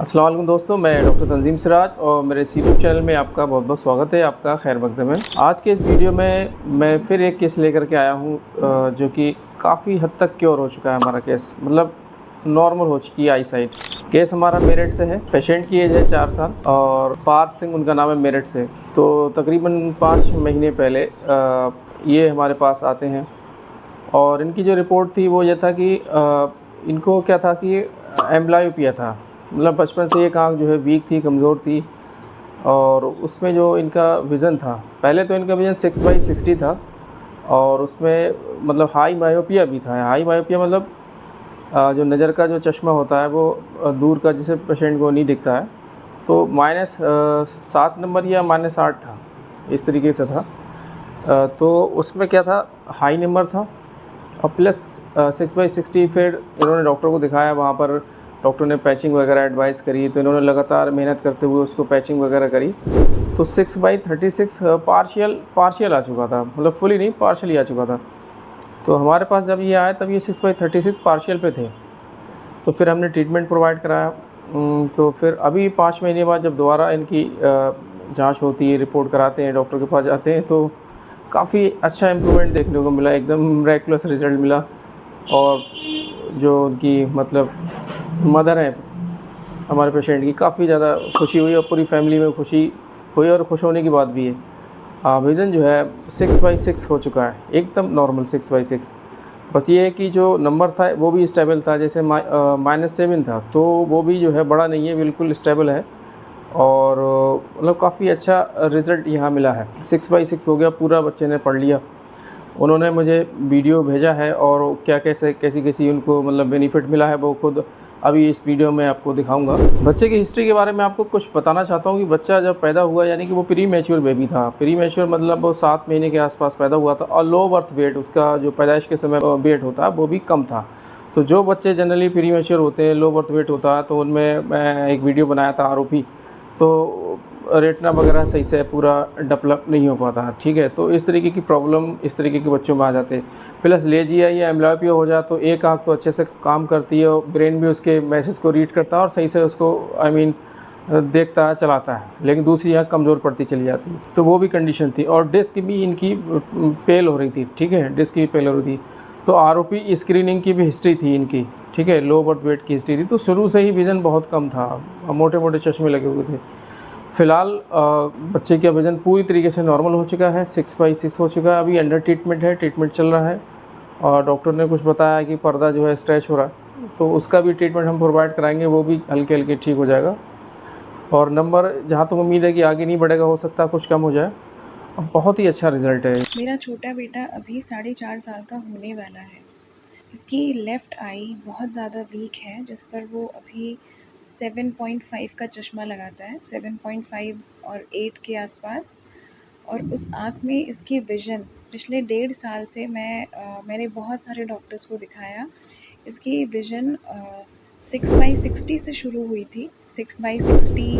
अस्सलाम वालेकुम दोस्तों, मैं डॉक्टर तंजीम सिराज और मेरे यूट्यूब चैनल में आपका बहुत बहुत स्वागत है। आपका खैर मकदम है। आज के इस वीडियो में मैं फिर एक केस लेकर के आया हूँ जो कि काफ़ी हद तक क्योर हो चुका है। हमारा केस मतलब नॉर्मल हो चुकी है आई साइट। केस हमारा मेरठ से है। पेशेंट की एज है 4 साल और पार्थ सिंह उनका नाम है मेरठ से। तो तकरीबन 5 महीने पहले ये हमारे पास आते हैं और इनकी जो रिपोर्ट थी वो ये था कि इनको क्या था कि एम्ब्लायोपिया था। मतलब बचपन से एक आँख जो है वीक थी, कमज़ोर थी और उसमें जो इनका विज़न था, पहले तो इनका विज़न 6/60 था और उसमें मतलब हाई मायोपिया भी था। हाई मायोपिया मतलब जो नज़र का जो चश्मा होता है वो दूर का जिसे पेशेंट को नहीं दिखता है, तो -7 नंबर या -8 था, इस तरीके से था। तो उसमें क्या था, हाई नंबर था और प्लस 6/60। फिर इन्होंने डॉक्टर को दिखाया, वहाँ पर डॉक्टर ने पैचिंग वगैरह एडवाइस करी, तो इन्होंने लगातार मेहनत करते हुए उसको पैचिंग वगैरह करी। तो 6/36 पार्शियल आ चुका था, मतलब फुली नहीं, पार्शियली आ चुका था। तो हमारे पास जब ये आया तब ये 6/36 पार्शियल पे थे। तो फिर हमने ट्रीटमेंट प्रोवाइड कराया। तो फिर अभी 5 महीने बाद जब दोबारा इनकी जांच होती है, रिपोर्ट कराते हैं, डॉक्टर के पास जाते हैं, तो काफ़ी अच्छा इम्प्रूवमेंट देखने को मिला, एकदम मिरेक्युलस रिज़ल्ट मिला। और जो उनकी मतलब मदर हैं हमारे पेशेंट की, काफ़ी ज़्यादा खुशी हुई और पूरी फैमिली में खुशी हुई और खुश होने की बात भी है। विज़न जो है 6/6 हो चुका है, एकदम नॉर्मल 6/6। बस ये है कि जो नंबर था वो भी स्टेबल था, जैसे -7 था, तो वो भी जो है बड़ा नहीं है, बिल्कुल स्टेबल है। और मतलब काफ़ी अच्छा रिज़ल्ट यहाँ मिला है। 6/6 हो गया, पूरा बच्चे ने पढ़ लिया। उन्होंने मुझे वीडियो भेजा है और क्या कैसी-कैसी उनको मतलब बेनिफिट मिला है, वो खुद अभी इस वीडियो में आपको दिखाऊँगा। बच्चे की हिस्ट्री के बारे में आपको कुछ बताना चाहता हूँ कि बच्चा जब पैदा हुआ, यानी कि वो प्री मैच्योर बेबी था। प्री मैच्योर मतलब वो 7 महीने के आस-पास पैदा हुआ था और लो बर्थ वेट, उसका जो पैदाइश के समय वेट होता है वो भी कम था। तो जो बच्चे जनरली प्री मैच्योर होते हैं, लो बर्थ वेट होता है, तो उनमें मैं एक वीडियो बनाया था आरओपी, तो रेटिना वगैरह सही से पूरा डेवलप नहीं हो पाता है, ठीक है। तो इस तरीके की प्रॉब्लम इस तरीके के बच्चों में आ जाते हैं। प्लस लेजिया या एम्ब्लायोपिया हो जाए तो एक आँख तो अच्छे से काम करती है और ब्रेन भी उसके मैसेज को रीड करता है और सही से उसको देखता है, चलाता है, लेकिन दूसरी आँख कमज़ोर पड़ती चली जाती है। तो वो भी कंडीशन थी और डिस्क भी इनकी पेल हो रही थी, ठीक है, डिस्क भी पेल हो रही थी। तो आरओपी स्क्रीनिंग की भी हिस्ट्री थी इनकी, ठीक है, लो बर्थ वेट की हिस्ट्री थी। तो शुरू से ही विज़न बहुत कम था, मोटे-मोटे चश्मे लगे हुए थे। फ़िलहाल बच्चे का वज़न पूरी तरीके से नॉर्मल हो चुका है, 6/6 हो चुका है। अभी अंडर ट्रीटमेंट है, ट्रीटमेंट चल रहा है और डॉक्टर ने कुछ बताया कि पर्दा जो है स्ट्रेच हो रहा है, तो उसका भी ट्रीटमेंट हम प्रोवाइड कराएँगे, वो भी हल्के-हल्के ठीक हो जाएगा। और नंबर जहाँ तक उम्मीद है कि आगे नहीं बढ़ेगा, हो सकता है कुछ कम हो जाए। बहुत ही अच्छा रिज़ल्ट है। मेरा छोटा बेटा अभी 4.5 साल का होने वाला है। इसकी लेफ़्ट आई बहुत ज़्यादा वीक है, जिस पर वो अभी 7.5 का चश्मा लगाता है, 7.5 और 8 के आसपास। और उस आँख में इसकी विज़न पिछले 1.5 साल से मैंने बहुत सारे डॉक्टर्स को दिखाया। इसकी विज़न 6/60 से शुरू हुई थी। 6/60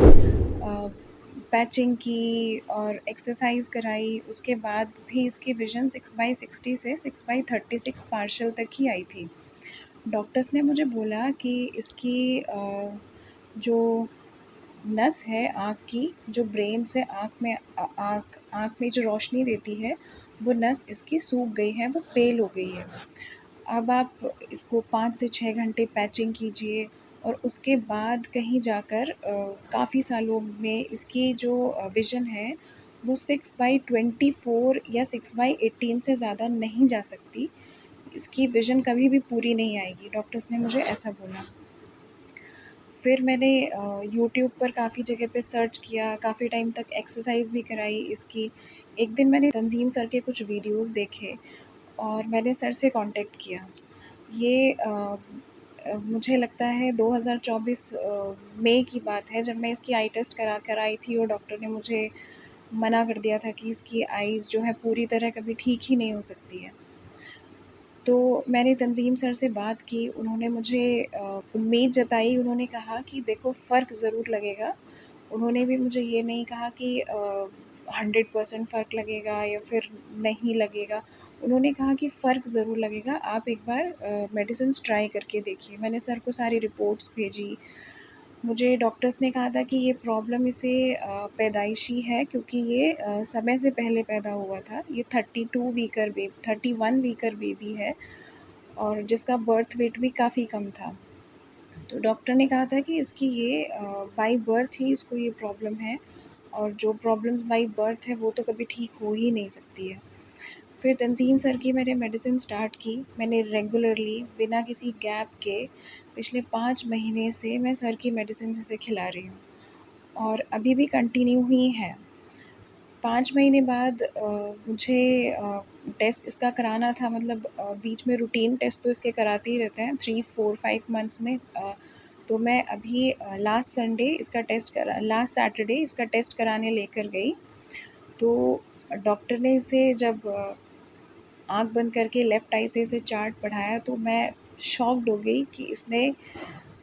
पैचिंग की और एक्सरसाइज कराई, उसके बाद भी इसकी विज़न 6/60 से 6/36 पार्शियल तक ही आई थी। डॉक्टर्स ने मुझे बोला कि इसकी जो नस है आँख की, जो ब्रेन से आँख में जो रोशनी देती है, वो नस इसकी सूख गई है, वो पेल हो गई है। अब आप इसको 5 से 6 घंटे पैचिंग कीजिए और उसके बाद कहीं जाकर काफ़ी सालों में इसकी जो विज़न है वो 6/24 या 6/18 से ज़्यादा नहीं जा सकती। इसकी विज़न कभी भी पूरी नहीं आएगी, डॉक्टर्स ने मुझे ऐसा बोला। फिर मैंने यूट्यूब पर काफ़ी जगह पे सर्च किया, काफ़ी टाइम तक एक्सरसाइज भी कराई इसकी। एक दिन मैंने तंज़ीम सर के कुछ वीडियोज़ देखे और मैंने सर से कॉन्टैक्ट किया। ये मुझे लगता है 2024 मई की बात है, जब मैं इसकी आई टेस्ट करा कर आई थी और डॉक्टर ने मुझे मना कर दिया था कि इसकी आइज़ जो है पूरी तरह कभी ठीक ही नहीं हो सकती है। तो मैंने तंज़ीम सर से बात की, उन्होंने मुझे उम्मीद जताई, उन्होंने कहा कि देखो फ़र्क ज़रूर लगेगा। उन्होंने भी मुझे ये नहीं कहा कि 100% फ़र्क लगेगा या फिर नहीं लगेगा। उन्होंने कहा कि फ़र्क ज़रूर लगेगा, आप एक बार मेडिसिन्स ट्राई करके देखिए। मैंने सर को सारी रिपोर्ट्स भेजी मुझे डॉक्टर्स ने कहा था कि ये प्रॉब्लम इसे पैदाइशी है, क्योंकि ये समय से पहले पैदा हुआ था। ये 31 वीकर बेबी है और जिसका बर्थ वेट भी काफ़ी कम था। तो डॉक्टर ने कहा था कि इसकी ये बाय बर्थ ही इसको ये प्रॉब्लम है, और जो प्रॉब्लम्स बाय बर्थ है वो तो कभी ठीक हो ही नहीं सकती है। फिर तंजीम सर की मैंने मेडिसिन स्टार्ट की। मैंने रेगुलरली बिना किसी गैप के पिछले 5 महीने से मैं सर की मेडिसिन इसे खिला रही हूँ और अभी भी कंटिन्यू ही है। 5 महीने बाद मुझे टेस्ट इसका कराना था, मतलब बीच में रूटीन टेस्ट तो इसके कराते ही रहते हैं 3, 4, 5 मंथ्स में। तो मैं अभी लास्ट सैटरडे इसका टेस्ट कराने लेकर गई। तो डॉक्टर ने इसे जब आँख बंद करके लेफ़्ट आई से इसे चार्ट पढ़ाया, तो मैं शॉक्ड हो गई कि इसने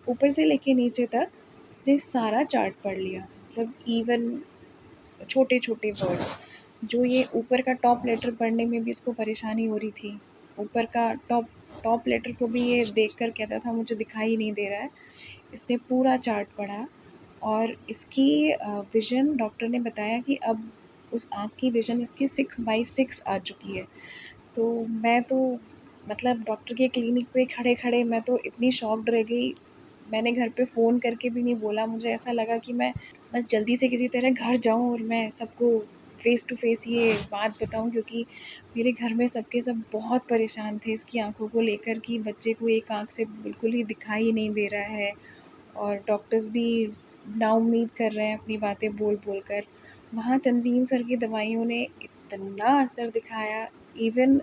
ऊपर से लेके नीचे तक इसने सारा चार्ट पढ़ लिया। मतलब इवन छोटे-छोटे वर्ड्स, जो ये ऊपर का टॉप लेटर पढ़ने में भी इसको परेशानी हो रही थी। ऊपर का टॉप टॉप लेटर को भी ये देखकर कहता था मुझे दिखाई नहीं दे रहा है। इसने पूरा चार्ट पढ़ा और इसकी विज़न, डॉक्टर ने बताया कि अब उस आँख की विज़न इसकी 6/6 आ चुकी है। तो मैं तो मतलब डॉक्टर के क्लिनिक पे खड़े-खड़े मैं तो इतनी शॉक्ड रह गई। मैंने घर पे फ़ोन करके भी नहीं बोला। मुझे ऐसा लगा कि मैं बस जल्दी से किसी तरह घर जाऊँ और मैं सबको फ़ेस टू फ़ेस ये बात बताऊँ, क्योंकि मेरे घर में सबके सब बहुत परेशान थे इसकी आँखों को लेकर कि बच्चे को एक आँख से बिल्कुल ही दिखाई नहीं दे रहा है, और डॉक्टर्स भी नाउम्मीद कर रहे हैं अपनी बातें बोल-बोल कर। वहाँ तंज़ीम सर की दवाइयों ने इतना असर दिखाया। इवन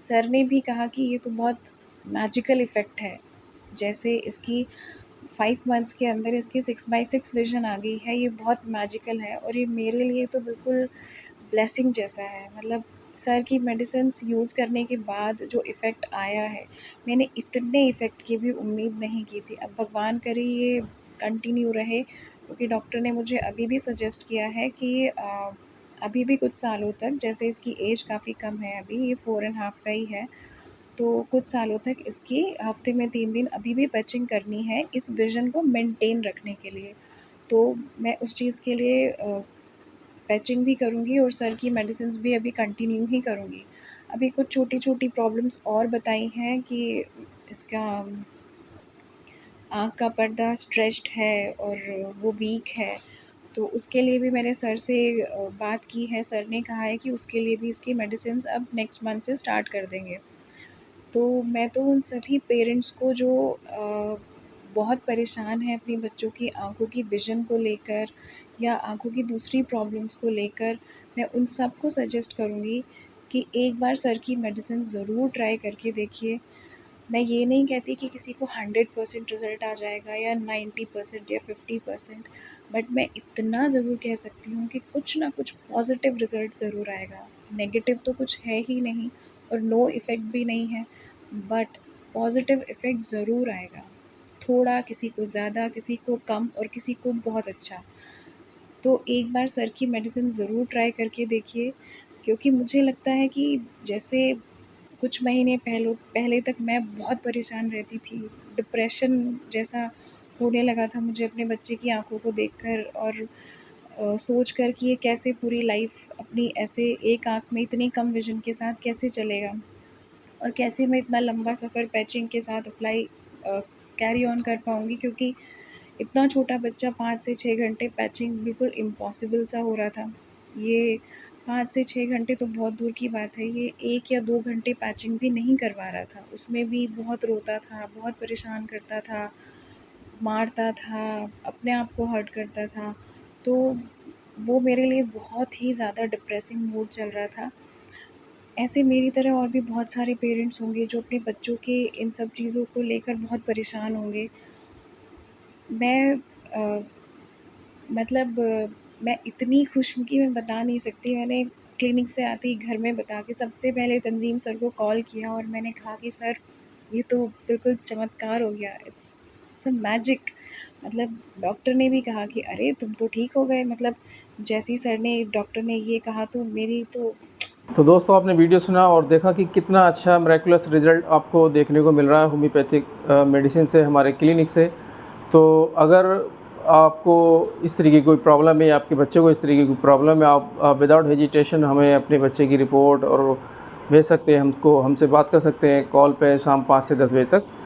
सर ने भी कहा कि ये तो बहुत मैजिकल इफ़ेक्ट है। जैसे इसकी 5 मंथ्स के अंदर इसकी 6/6 विज़न आ गई है, ये बहुत मैजिकल है और ये मेरे लिए तो बिल्कुल ब्लेसिंग जैसा है। मतलब सर की मेडिसिन्स यूज़ करने के बाद जो इफ़ेक्ट आया है, मैंने इतने इफ़ेक्ट की भी उम्मीद नहीं की थी। अब भगवान करे ये कंटिन्यू रहे, क्योंकि डॉक्टर ने मुझे अभी भी सजेस्ट किया है कि अभी भी कुछ सालों तक, जैसे इसकी एज काफ़ी कम है अभी, ये 4 एंड हाफ का ही है, तो कुछ सालों तक इसकी हफ़्ते में 3 दिन अभी भी पैचिंग करनी है, इस विज़न को मेंटेन रखने के लिए। तो मैं उस चीज़ के लिए पैचिंग भी करूँगी और सर की मेडिसिन्स भी अभी कंटिन्यू ही करूँगी। अभी कुछ छोटी-छोटी प्रॉब्लम्स और बताई हैं कि इसका आँख का पर्दा स्ट्रेच्ड है और वो वीक है, तो उसके लिए भी मैंने सर से बात की है। सर ने कहा है कि उसके लिए भी इसकी मेडिसिन्स अब नेक्स्ट मंथ से स्टार्ट कर देंगे। तो मैं तो उन सभी पेरेंट्स को जो बहुत परेशान हैं अपनी बच्चों की आँखों की विज़न को लेकर या आँखों की दूसरी प्रॉब्लम्स को लेकर, मैं उन सबको सजेस्ट करूँगी कि एक बार सर की मेडिसिन ज़रूर ट्राई करके देखिए। मैं ये नहीं कहती कि किसी को 100% रिज़ल्ट आ जाएगा या 90% या 50%, बट मैं इतना ज़रूर कह सकती हूँ कि कुछ ना कुछ पॉज़िटिव रिज़ल्ट ज़रूर आएगा। नेगेटिव तो कुछ है ही नहीं और नो इफ़ेक्ट भी नहीं है, बट पॉज़िटिव इफ़ेक्ट ज़रूर आएगा। थोड़ा, किसी को ज़्यादा, किसी को कम और किसी को बहुत अच्छा। तो एक बार सर की मेडिसिन ज़रूर ट्राई करके देखिए, क्योंकि मुझे लगता है कि जैसे कुछ महीने पहले तक मैं बहुत परेशान रहती थी। डिप्रेशन जैसा होने लगा था मुझे अपने बच्चे की आँखों को देखकर, और सोच कर कि ये कैसे पूरी लाइफ़ अपनी ऐसे एक आँख में इतनी कम विज़न के साथ कैसे चलेगा, और कैसे मैं इतना लंबा सफ़र पैचिंग के साथ कैरी ऑन कर पाऊँगी, क्योंकि इतना छोटा बच्चा 5 से 6 घंटे पैचिंग बिल्कुल इम्पॉसिबल सा हो रहा था। ये 5 से 6 घंटे तो बहुत दूर की बात है, ये 1 या 2 घंटे पैचिंग भी नहीं करवा रहा था। उसमें भी बहुत रोता था, बहुत परेशान करता था, मारता था, अपने आप को हर्ट करता था। तो वो मेरे लिए बहुत ही ज़्यादा डिप्रेसिंग मूड चल रहा था। ऐसे मेरी तरह और भी बहुत सारे पेरेंट्स होंगे जो अपने बच्चों के इन सब चीज़ों को लेकर बहुत परेशान होंगे। मैं अ, मतलब मैं इतनी खुश हूँ कि मैं बता नहीं सकती। मैंने क्लिनिक से आते ही घर में बता के सबसे पहले तंजीम सर को कॉल किया और मैंने कहा कि सर, ये तो बिल्कुल चमत्कार हो गया, इट्स अ मैजिक। मतलब डॉक्टर ने भी कहा कि अरे तुम तो ठीक हो गए, मतलब जैसे ही सर ने डॉक्टर ने ये कहा तो मेरी तो दोस्तों, आपने वीडियो सुना और देखा कि कितना अच्छा मिरेकुलस रिज़ल्ट आपको देखने को मिल रहा है होम्योपैथिक मेडिसिन से, हमारे क्लिनिक से। तो अगर आपको इस तरीके की कोई प्रॉब्लम है, आपके बच्चे को इस तरीके की प्रॉब्लम है, आप विदाउट हेजिटेशन हमें अपने बच्चे की रिपोर्ट और भेज सकते हैं, हमसे बात कर सकते हैं कॉल पे शाम 5 से 10 बजे तक।